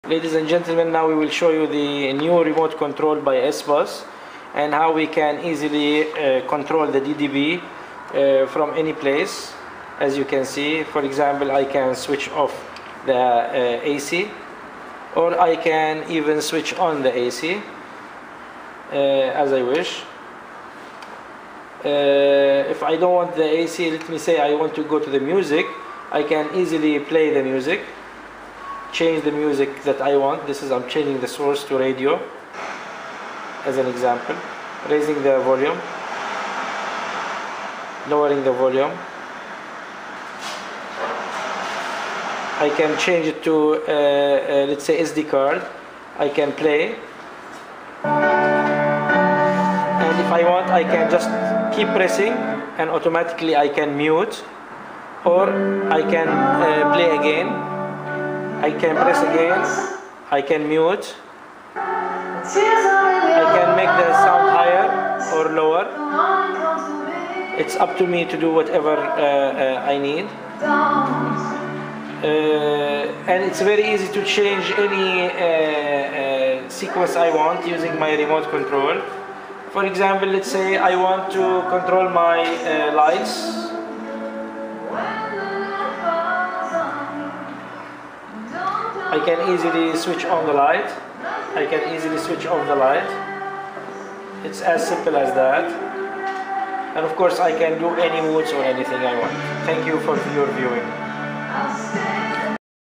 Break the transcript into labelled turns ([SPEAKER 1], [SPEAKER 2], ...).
[SPEAKER 1] Ladies and gentlemen, now we will show you the new remote control by SmartBus and how we can easily control the DDB from any place. As you can see, for example, I can switch off the AC, or I can even switch on the AC as I wish. If I don't want the AC, let me say I want to go to the music, I can easily play the music, change the music that I want. This is, I'm changing the source to radio as an example, raising the volume, lowering the volume. I can change it to let's say SD card. I can play, and if I want, I can just keep pressing and automatically I can mute, or I can play again. I can press again, I can mute, I can make the sound higher or lower. It's up to me to do whatever I need. And it's very easy to change any sequence I want using my remote control. For example, let's say I want to control my lights. I can easily switch on the light. I can easily switch off the light. It's as simple as that. And of course, I can do any moods or anything I want. Thank you for your viewing.